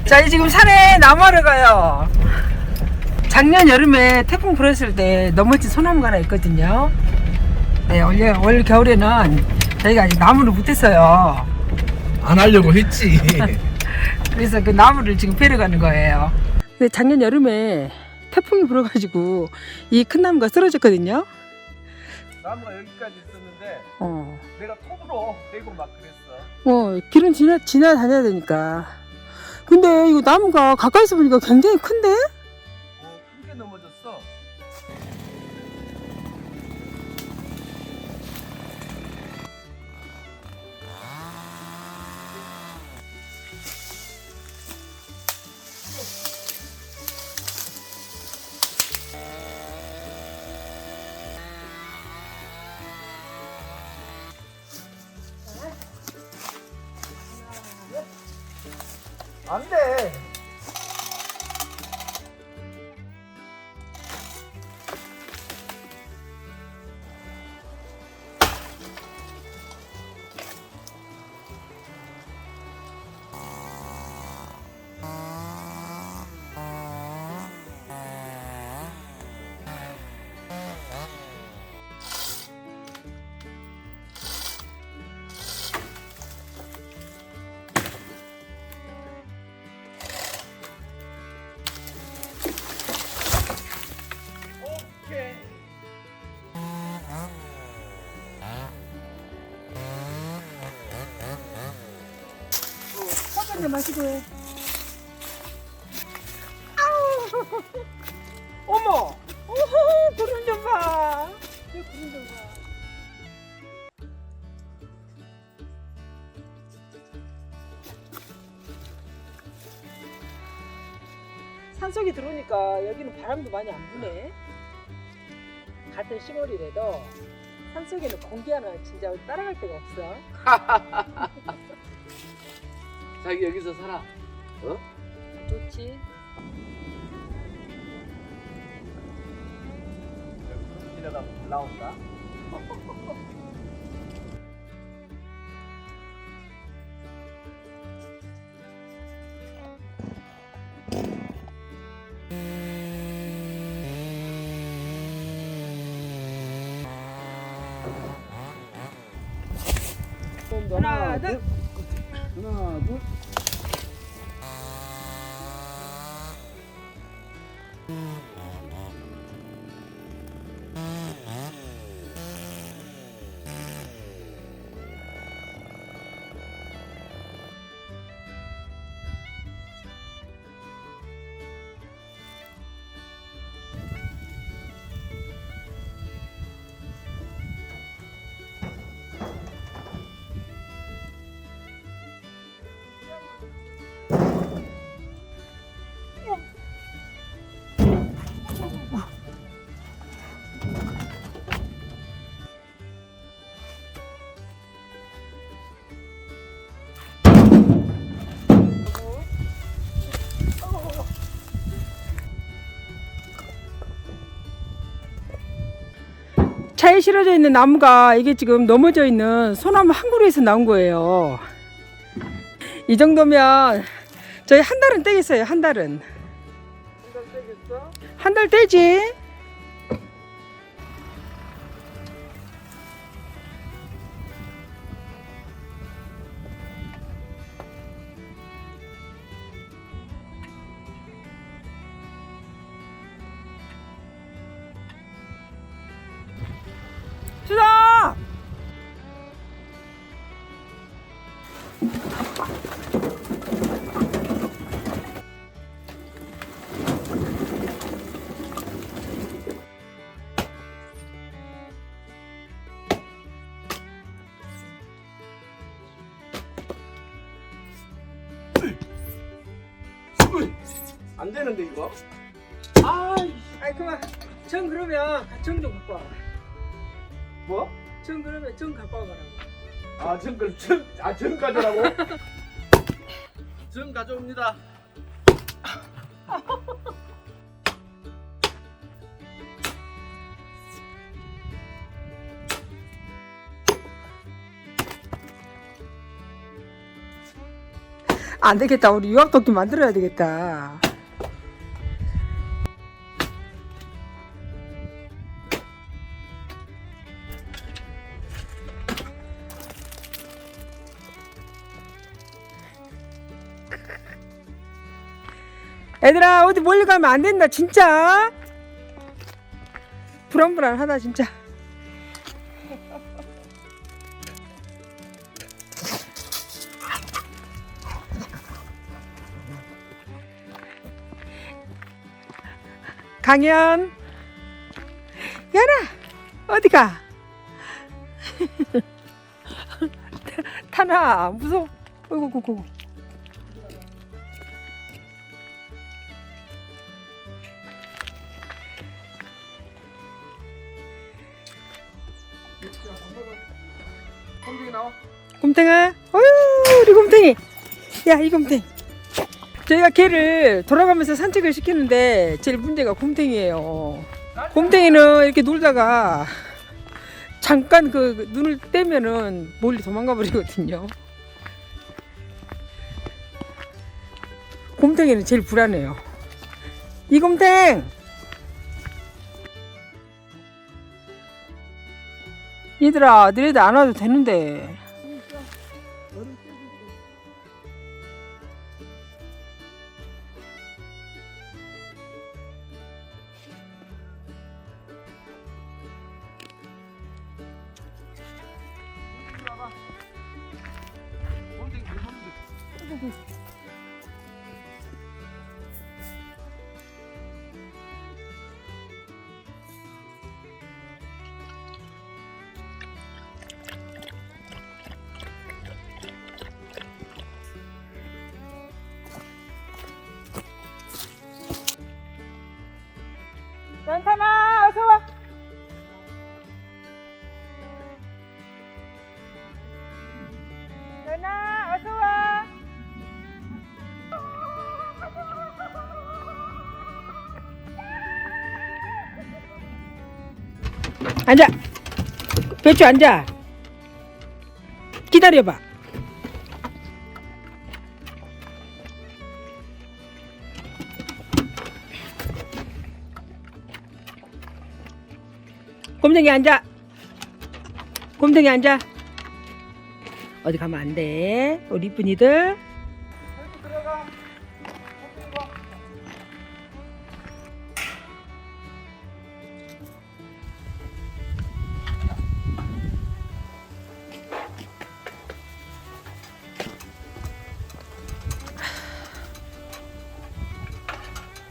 자, 지금 산에 나무하러 가요. 작년 여름에 태풍 불었을 때 넘어진 소나무가 하나 있거든요. 네, 올 겨울에는 저희가 아직 나무를 못했어요. 안 하려고 했지. 그래서 그 나무를 지금 베러 가는 거예요. 근데 작년 여름에 태풍이 불어가지고 이 큰 나무가 쓰러졌거든요. 나무가 여기까지 있었는데 내가 톱으로 대고 막 그랬어. 길은 지나다녀야 되니까. 근데 이거 나무가 가까이서 보니까 굉장히 큰데? 크게 넘어졌어. 안 돼. 섞었네, 마시고 해. 아우! 어머! 오호! 구름 좀 봐! 구름 좀 봐. 산속에 들어오니까 여기는 바람도 많이 안 부네. 같은 시골이라도 산속에는 공기 하나 진짜 따라갈 데가 없어. 자기 여기서 살아. 좋지. 길에다 나온다. 하나, 둘. 하나, 둘. 차에 실어져 있는 나무가 이게 지금 넘어져 있는 소나무 한 그루에서 나온 거예요. 이 정도면 저희 한 달은 떼겠어요. 한 달은. 한 달 떼지. 수다! 안 되는데 이거? 아이 그만. 전 그러면 정 좀 갖고 와. 뭐? 전 그러면 정 갖고 와가라고. 전 가져라고? 전 가져옵니다. 안 되겠다. 우리 유압도끼 만들어야 되겠다. 얘들아, 어디 멀리 가면 안 된다, 진짜. 불안불안하다, 진짜. 강연, 연아, 어디가? 타나, 무서워. 어이구. 곰탱이 나와. 곰탱아, 어휴, 우리 곰탱이. 야, 이 곰탱이. 저희가 걔를 돌아가면서 산책을 시키는데 제일 문제가 곰탱이에요. 곰탱이는 이렇게 놀다가 잠깐 그 눈을 떼면은 멀리 도망가 버리거든요. 곰탱이는 제일 불안해요. 이 곰탱! 얘들아, 너네들 안 와도 되는데. 연탄아, 어서 와. 연아, 어서 와. 앉아. 배추 앉아. 기다려봐. 곰탱이 앉아. 곰탱이 앉아. 어디 가면 안 돼. 우리 이쁜이들. 들어가.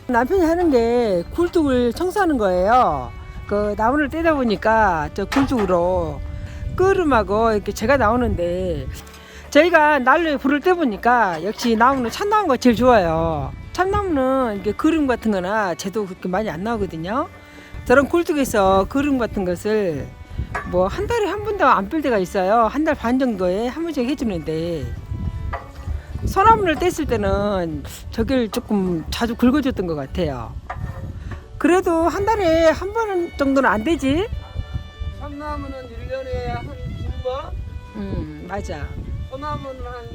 남편이 하는 게 굴뚝을 청소하는 거예요. 그 나무를 떼다 보니까 저 굴뚝으로 끄름하고 이렇게 제가 나오는데, 저희가 난로에 불을 떼 보니까 역시 나무는 참나무가 제일 좋아요. 참나무는 이렇게 그름 같은 거나 재도 그렇게 많이 안 나오거든요. 저런 굴뚝에서 그름 같은 것을 뭐 한 달에 한 번도 안 뺄 때가 있어요. 한 달 반 정도에 한 번씩 해주는데, 소나무를 뗐을 때는 저길 조금 자주 긁어줬던 것 같아요. 그래도 한 달에 한 번 정도는 안 되지? 참나무는 1년에 한 2번, 맞아. 소나무는 한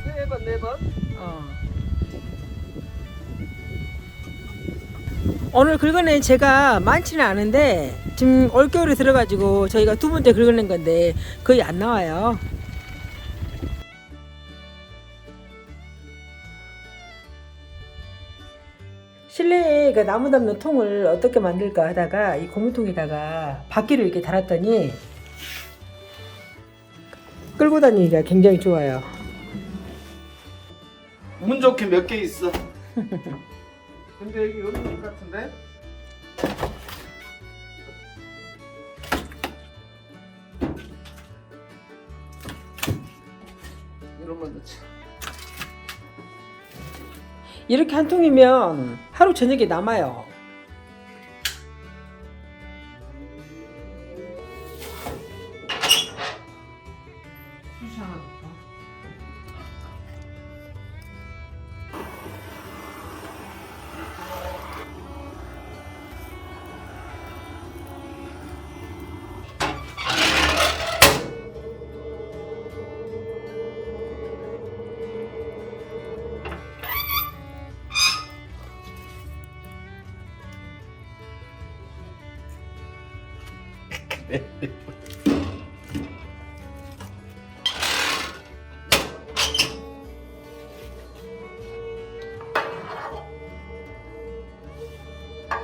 3번, 4번. 오늘 긁어낸 제가 많지는 않은데 지금 올겨울에 들어가지고 저희가 두 번째 긁어낸 건데 거의 안 나와요. 실내에 그 나무 담는 통을 어떻게 만들까 하다가 이 고무통에다가 바퀴를 이렇게 달았더니 끌고 다니기가 굉장히 좋아요. 운 좋게 몇 개 있어. 근데 여기 없는 것 같은데? 이러면 넣지. 이렇게 한 통이면 하루 저녁에 남아요. 수시 하나 넣을까?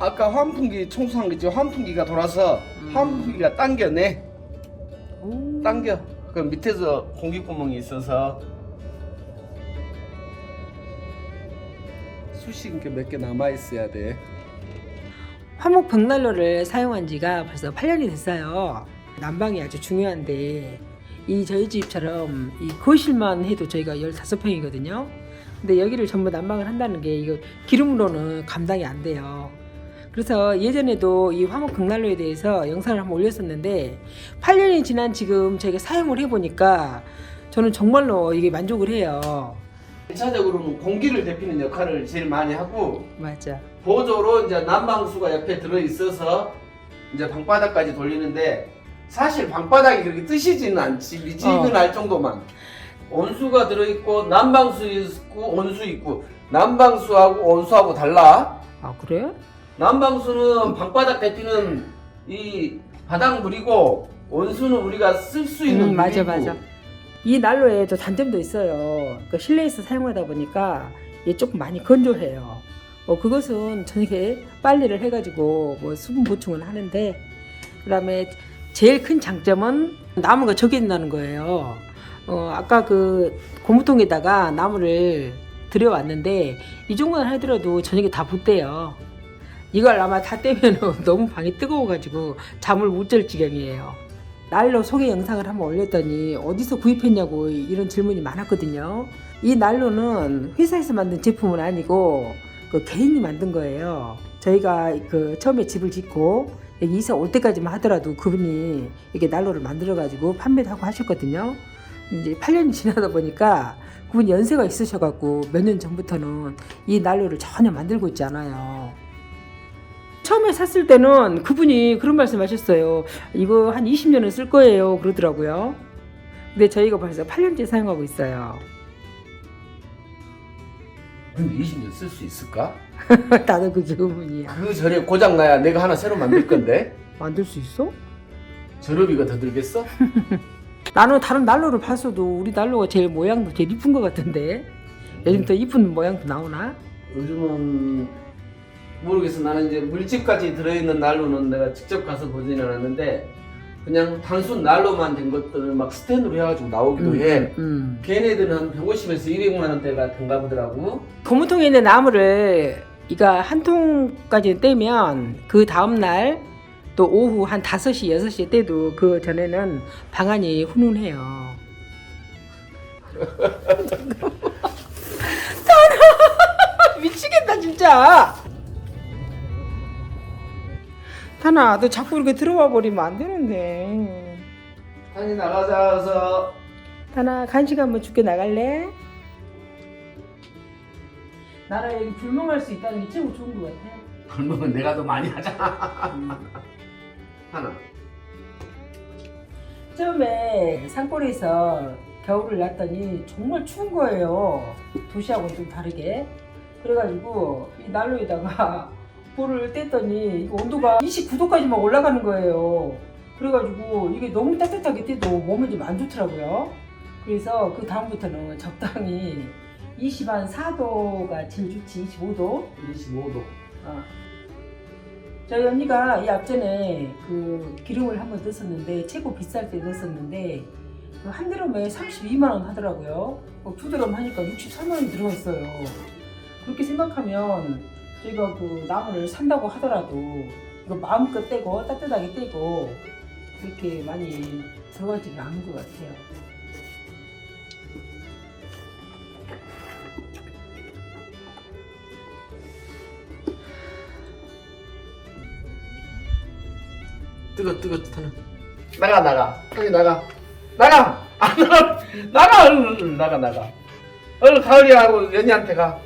아까 환풍기 청소한 거 있죠? 환풍기가 돌아서 환풍기가 당겨내. 당겨. 그 밑에서 공기구멍이 있어서 숱이 몇 개 남아 있어야 돼. 화목 벽난로를 사용한 지가 벌써 8년이 됐어요. 난방이 아주 중요한데 이 저희 집처럼 이 거실만 해도 저희가 15평이거든요. 근데 여기를 전부 난방을 한다는 게 이거 기름으로는 감당이 안 돼요. 그래서 예전에도 이 화목 벽난로에 대해서 영상을 한번 올렸었는데 8년이 지난 지금 저희가 사용을 해보니까 저는 정말로 이게 만족을 해요. 1차적으로는 공기를 데피는 역할을 제일 많이 하고 맞아. 보조로 이제 난방수가 옆에 들어 있어서 이제 방바닥까지 돌리는데 사실 방바닥이 그렇게 뜨시지는 않지. 미지근할 정도만. 온수가 들어 있고 난방수 있고 온수 있고 난방수하고 온수하고 달라. 아 그래? 난방수는 방바닥 데피는 이 바닥물이고 온수는 우리가 쓸 수 있는 맞아 물이고. 맞아. 이 난로에 또 단점도 있어요. 그 실내에서 사용하다 보니까 얘 조금 많이 건조해요. 그것은 저녁에 빨래를 해가지고 뭐 수분 보충을 하는데, 그다음에 제일 큰 장점은 나무가 적인다는 거예요. 아까 그 고무통에다가 나무를 들여왔는데 이 정도는 하더라도 저녁에 다 붙대요. 이걸 아마 다 떼면 너무 방이 뜨거워가지고 잠을 못 잘 지경이에요. 난로 소개 영상을 한번 올렸더니 어디서 구입했냐고 이런 질문이 많았거든요. 이 난로는 회사에서 만든 제품은 아니고 그 개인이 만든 거예요. 저희가 그 처음에 집을 짓고 여기 이사 올 때까지만 하더라도 그분이 이렇게 난로를 만들어 가지고 판매도 하고 하셨거든요. 이제 8년이 지나다 보니까 그분이 연세가 있으셔갖고 몇 년 전부터는 이 난로를 전혀 만들고 있지 않아요. 처음에 샀을 때는 그분이 그런 말씀 하셨어요. 이거 한 20년은 쓸 거예요 그러더라고요. 근데 저희가 벌써 8년째 사용하고 있어요. 근데 20년 쓸 수 있을까? 나도 그게 의문이야. 그 전에 고장 나야 내가 하나 새로 만들 건데. 만들 수 있어? 전업비가 더 들겠어? 나는 다른 난로를 봤어도 우리 난로가 제일 모양도 제일 이쁜 것 같은데. 요즘 더 이쁜 모양도 나오나? 요즘은 모르겠어. 나는 이제 물집까지 들어있는 난로는 내가 직접 가서 보지는 않았는데 그냥 단순 난로만 된 것들을 막 스탠드로 해가지고 나오기도 해. 걔네들은 한 150에서 200만 원대가 된가 보더라고. 고무통에 있는 나무를 이거 한 통까지 떼면 그 다음날 또 오후 한 5시, 6시에 떼도 그 전에는 방안이 훈훈해요. 미치겠다 진짜. 타나 너 자꾸 이렇게 들어와 버리면 안 되는데. 아니 나가서 타나 간식 한번 줄게. 나갈래? 나라 여기 불멍할 수 있다는 게 최고 좋은 것 같아. 그러면 내가 더 많이 하잖아. 하나. 처음에 산골에서 겨울을 났더니 정말 추운 거예요. 도시하고는 좀 다르게. 그래가지고 이 난로에다가 불을 뗐더니 이거 온도가 29도까지 막 올라가는 거예요. 그래가지고 이게 너무 따뜻하게 떼도 몸에 좀 안 좋더라고요. 그래서 그 다음부터는 적당히 24도가 제일 좋지. 25도. 25도. 저희 언니가 이 앞전에 그 기름을 한번 넣었었는데 최고 비쌀 때 넣었었는데 그 한 드럼에 32만 원 하더라고요. 두 드럼 하니까 63만 원이 들어갔어요. 그렇게 생각하면 저희가 그 나무를 산다고 하더라도 이거 마음껏 떼고 따뜻하게 떼고 그렇게 많이 들어가지는 않은 것 같아요. 뜨거 타나. 나가 형이 나가 안 나가. 나가 얼른 나가. 얼른 가을이 하고 연희한테 가.